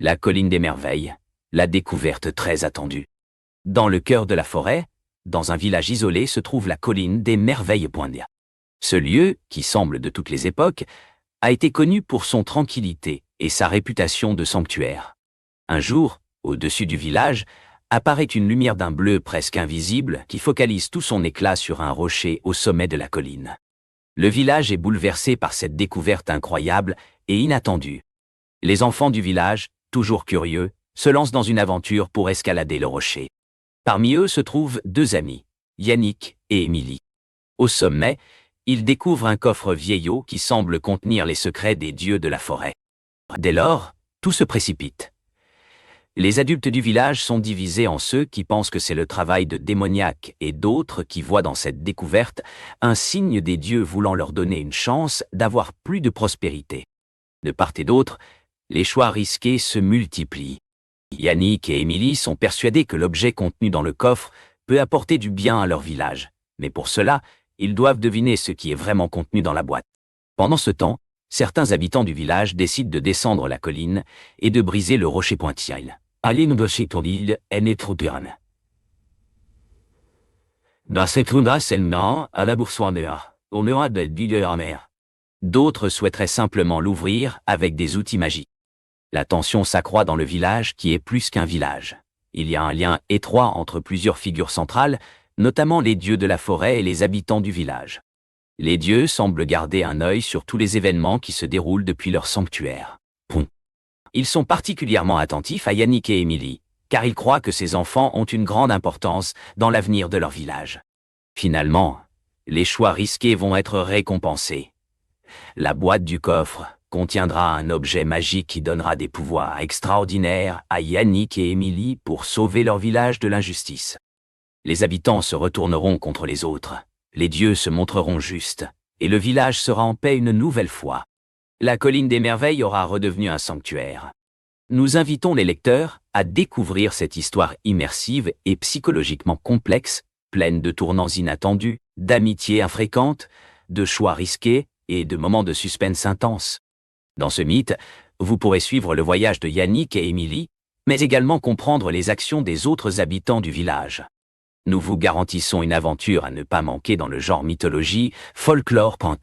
La colline des merveilles, la découverte très attendue. Dans le cœur de la forêt, dans un village isolé se trouve la colline des merveilles Poindia. Ce lieu, qui semble de toutes les époques, a été connu pour son tranquillité et sa réputation de sanctuaire. Un jour, au-dessus du village, apparaît une lumière d'un bleu presque invisible qui focalise tout son éclat sur un rocher au sommet de la colline. Le village est bouleversé par cette découverte incroyable et inattendue. Les enfants du village, toujours curieux, se lancent dans une aventure pour escalader le rocher. Parmi eux se trouvent deux amis, Yannick et Émilie. Au sommet, ils découvrent un coffre vieillot qui semble contenir les secrets des dieux de la forêt. Dès lors, tout se précipite. Les adultes du village sont divisés en ceux qui pensent que c'est le travail de démoniaques et d'autres qui voient dans cette découverte un signe des dieux voulant leur donner une chance d'avoir plus de prospérité. De part et d'autre, les choix risqués se multiplient. Yannick et Émilie sont persuadés que l'objet contenu dans le coffre peut apporter du bien à leur village, mais pour cela, ils doivent deviner ce qui est vraiment contenu dans la boîte. Pendant ce temps, certains habitants du village décident de descendre la colline et de briser le rocher pointillé. Allez nous dossier ton île, elle est trop grande. Dans cette rue seulement, à la boursoire, on aura de l'île en mer. D'autres souhaiteraient simplement l'ouvrir avec des outils magiques. La tension s'accroît dans le village qui est plus qu'un village. Il y a un lien étroit entre plusieurs figures centrales, notamment les dieux de la forêt et les habitants du village. Les dieux semblent garder un œil sur tous les événements qui se déroulent depuis leur sanctuaire. Ils sont particulièrement attentifs à Yannick et Émilie, car ils croient que ces enfants ont une grande importance dans l'avenir de leur village. Finalement, les choix risqués vont être récompensés. La boîte du coffre contiendra un objet magique qui donnera des pouvoirs extraordinaires à Yannick et Émilie pour sauver leur village de l'injustice. Les habitants se retourneront contre les autres, les dieux se montreront justes, et le village sera en paix une nouvelle fois. La colline des merveilles aura redevenu un sanctuaire. Nous invitons les lecteurs à découvrir cette histoire immersive et psychologiquement complexe, pleine de tournants inattendus, d'amitiés infréquentes, de choix risqués et de moments de suspense intense. Dans ce mythe, vous pourrez suivre le voyage de Yannick et Émilie, mais également comprendre les actions des autres habitants du village. Nous vous garantissons une aventure à ne pas manquer dans le genre mythologie, folklore.